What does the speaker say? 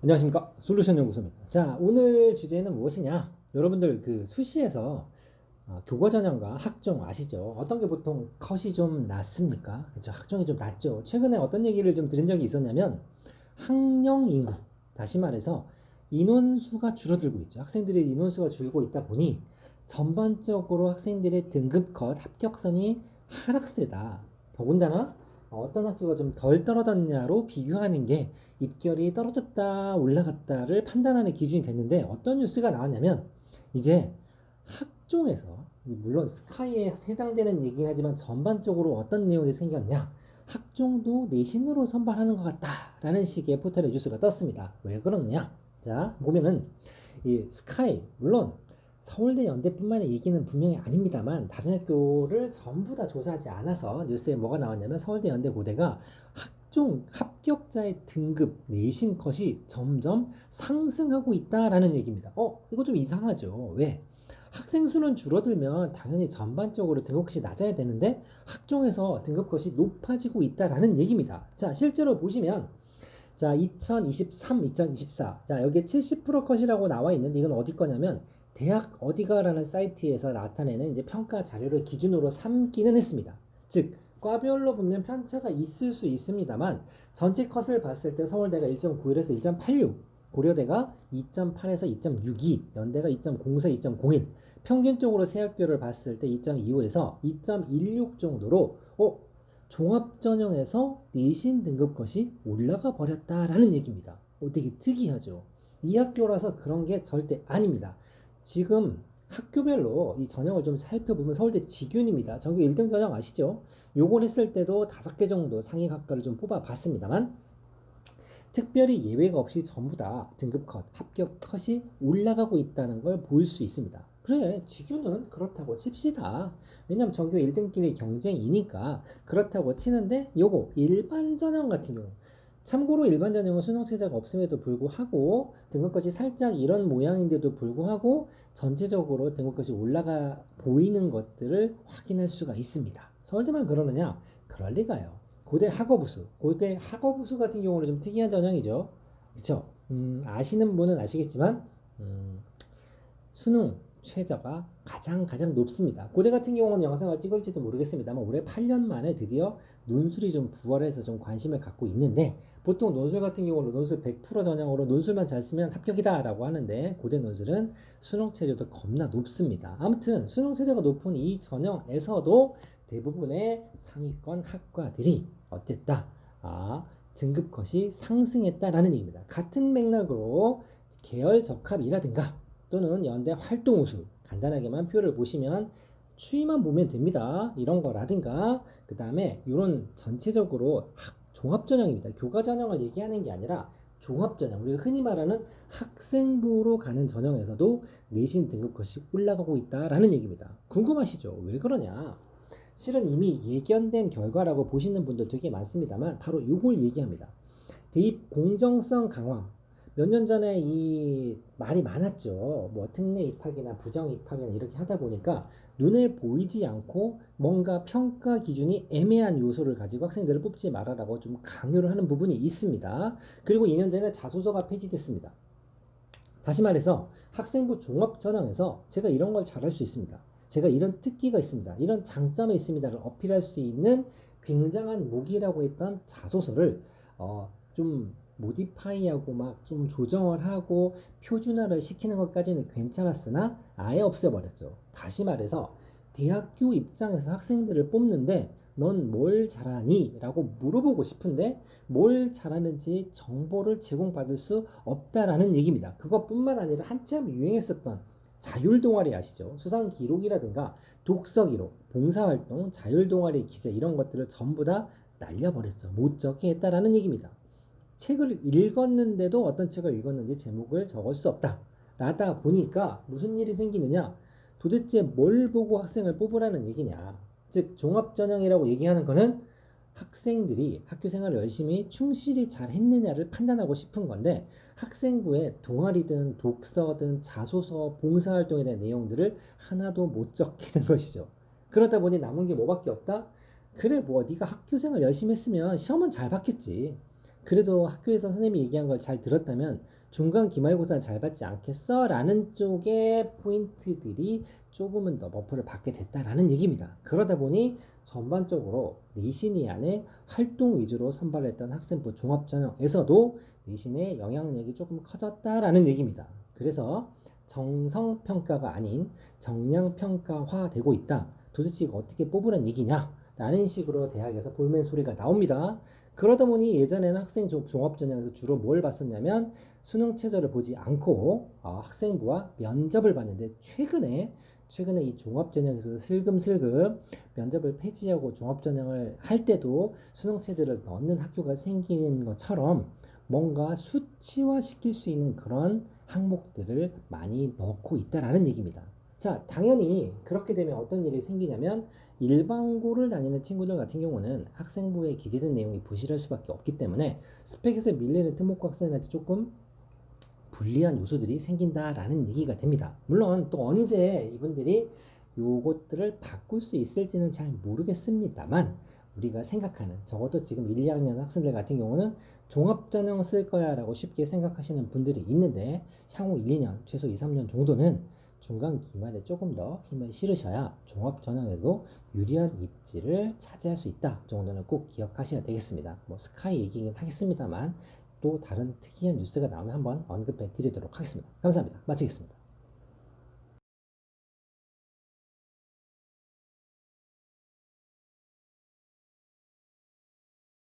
안녕하십니까, 솔루션 연구소입니다. 자, 오늘 주제는 무엇이냐? 여러분들 그 수시에서 교과 전형과 학종 아시죠? 어떤 게 보통 컷이 좀 낮습니까? 그렇죠? 학종이 좀 낮죠. 최근에 어떤 얘기를 좀 들은 적이 있었냐면 학령 인구, 다시 말해서 인원수가 줄어들고 있죠. 학생들의 인원수가 줄고 있다 보니 전반적으로 학생들의 등급 컷 합격선이 하락세다. 더군다나 어떤 학교가 좀 덜 떨어졌냐로 비교하는 게 입결이 떨어졌다 올라갔다를 판단하는 기준이 됐는데, 어떤 뉴스가 나왔냐면 이제 학종에서, 물론 스카이에 해당되는 얘기긴 하지만 전반적으로 어떤 내용이 생겼냐, 학종도 내신으로 선발하는 것 같다라는 식의 포털의 뉴스가 떴습니다. 왜 그러느냐? 자, 보면은 이 스카이, 물론 서울대 연대뿐만의 얘기는 분명히 아닙니다만 다른 학교를 전부 다 조사하지 않아서 뉴스에 뭐가 나왔냐면 서울대 연대 고대가 학종 합격자의 등급 내신 컷이 점점 상승하고 있다라는 얘기입니다. 이거 좀 이상하죠. 왜? 학생 수는 줄어들면 당연히 전반적으로 등급컷이 낮아야 되는데 학종에서 등급컷이 높아지고 있다라는 얘기입니다. 자, 실제로 보시면 자, 2023, 2024. 자, 여기에 70% 컷이라고 나와 있는데 이건 어디 거냐면 대학 어디가라는 사이트에서 나타내는 이제 평가 자료를 기준으로 삼기는 했습니다. 즉, 과별로 보면 편차가 있을 수 있습니다만 전체 컷을 봤을 때 서울대가 1.91에서 1.86, 고려대가 2.8에서 2.62, 연대가 2.04, 2.01, 평균적으로 세 학교를 봤을 때 2.25에서 2.16 정도로 종합전형에서 내신 등급 컷이 올라가 버렸다라는 얘기입니다. 되게 특이하죠. 이 학교라서 그런 게 절대 아닙니다. 지금 학교별로 이 전형을 좀 살펴보면 서울대 직윤입니다. 전교 1등 전형 아시죠? 요걸 했을 때도 5개 정도 상위 학과를 좀 뽑아봤습니다만 특별히 예외가 없이 전부 다 등급 컷, 합격 컷이 올라가고 있다는 걸 볼 수 있습니다. 그래, 직유는 그렇다고 칩시다. 왜냐면 전교 1등끼리 경쟁이니까 그렇다고 치는데, 요거 일반 전형 같은 경우, 참고로 일반 전형은 수능 최저가 없음에도 불구하고 등급컷이 살짝 이런 모양인데도 불구하고 전체적으로 등급컷이 올라가 보이는 것들을 확인할 수가 있습니다. 서울대만 그러느냐? 그럴 리가요. 고대 학업우수 같은 경우는 좀 특이한 전형이죠. 그쵸? 아시는 분은 아시겠지만 수능 최저가 가장 높습니다. 고대 같은 경우는 영상을 찍을지도 모르겠습니다만 올해 8년 만에 드디어 논술이 좀 부활해서 좀 관심을 갖고 있는데, 보통 논술 같은 경우는 논술 100% 전형으로 논술만 잘 쓰면 합격이다 라고 하는데 고대 논술은 수능 최저도 겁나 높습니다. 아무튼 수능 최저가 높은 이 전형에서도 대부분의 상위권 학과들이 어땠다? 등급 컷이 상승했다라는 얘기입니다. 같은 맥락으로 계열 적합이라든가 또는 연대 활동 우수, 간단하게만 표를 보시면 추이만 보면 됩니다. 이런 거라든가, 그 다음에 이런 전체적으로 종합전형입니다. 교과전형을 얘기하는 게 아니라 종합전형, 우리가 흔히 말하는 학생부로 가는 전형에서도 내신 등급 컷이 올라가고 있다라는 얘기입니다. 궁금하시죠? 왜 그러냐? 실은 이미 예견된 결과라고 보시는 분들 되게 많습니다만 바로 이걸 얘기합니다. 대입 공정성 강화. 몇 년 전에 이 말이 많았죠. 뭐 특례 입학이나 부정 입학이나 이렇게 하다 보니까 눈에 보이지 않고 뭔가 평가 기준이 애매한 요소를 가지고 학생들을 뽑지 말아라고 좀 강요를 하는 부분이 있습니다. 그리고 2년 전에 자소서가 폐지됐습니다. 다시 말해서 학생부 종합전형에서 제가 이런 걸 잘할 수 있습니다. 제가 이런 특기가 있습니다. 이런 장점이 있습니다를 어필할 수 있는 굉장한 무기라고 했던 자소서를 좀 모디파이하고 막 좀 조정을 하고 표준화를 시키는 것까지는 괜찮았으나 아예 없애버렸죠. 다시 말해서 대학교 입장에서 학생들을 뽑는데 넌 뭘 잘하니? 라고 물어보고 싶은데 뭘 잘하는지 정보를 제공받을 수 없다라는 얘기입니다. 그것뿐만 아니라 한참 유행했었던 자율동아리 아시죠? 수상 기록이라든가 독서 기록, 봉사활동, 자율동아리 기재 이런 것들을 전부 다 날려버렸죠. 못 적게 했다라는 얘기입니다. 책을 읽었는데도 어떤 책을 읽었는지 제목을 적을 수 없다. 라다 보니까 무슨 일이 생기느냐? 도대체 뭘 보고 학생을 뽑으라는 얘기냐? 즉 종합전형이라고 얘기하는 거는 학생들이 학교 생활을 열심히 충실히 잘 했느냐를 판단하고 싶은 건데, 학생부에 동아리든 독서든 자소서, 봉사활동에 대한 내용들을 하나도 못 적게 된 것이죠. 그러다 보니 남은 게 뭐밖에 없다? 그래, 뭐 네가 학교 생활 열심히 했으면 시험은 잘 봤겠지. 그래도 학교에서 선생님이 얘기한 걸 잘 들었다면 중간 기말고사는 잘 받지 않겠어? 라는 쪽의 포인트들이 조금은 더 버프를 받게 됐다라는 얘기입니다. 그러다 보니 전반적으로 내신이 안에 활동 위주로 선발했던 학생부 종합전형에서도 내신의 영향력이 조금 커졌다라는 얘기입니다. 그래서 정성평가가 아닌 정량평가화되고 있다. 도대체 이거 어떻게 뽑으란 얘기냐? 라는 식으로 대학에서 볼멘 소리가 나옵니다. 그러다 보니 예전에는 학생 종합전형에서 주로 뭘 봤었냐면 수능 최저를 보지 않고 학생부와 면접을 봤는데 최근에 이 종합전형에서 슬금슬금 면접을 폐지하고 종합전형을 할 때도 수능 체제를 넣는 학교가 생기는 것처럼 뭔가 수치화 시킬 수 있는 그런 항목들을 많이 넣고 있다라는 얘기입니다. 자, 당연히 그렇게 되면 어떤 일이 생기냐면 일반고를 다니는 친구들 같은 경우는 학생부에 기재된 내용이 부실할 수밖에 없기 때문에 스펙에서 밀리는 특목고 학생한테 조금 불리한 요소들이 생긴다라는 얘기가 됩니다. 물론 또 언제 이분들이 요것들을 바꿀 수 있을지는 잘 모르겠습니다만 우리가 생각하는 적어도 지금 1, 2학년 학생들 같은 경우는 종합전형 쓸 거야 라고 쉽게 생각하시는 분들이 있는데 향후 1, 2년 최소 2, 3년 정도는 중간 기말에 조금 더 힘을 실으셔야 종합전형에도 유리한 입지를 차지할 수 있다 정도는 꼭 기억하셔야 되겠습니다. 뭐 스카이 얘기는 하겠습니다만 또 다른 특이한 뉴스가 나오면 한번 언급해 드리도록 하겠습니다. 감사합니다. 마치겠습니다.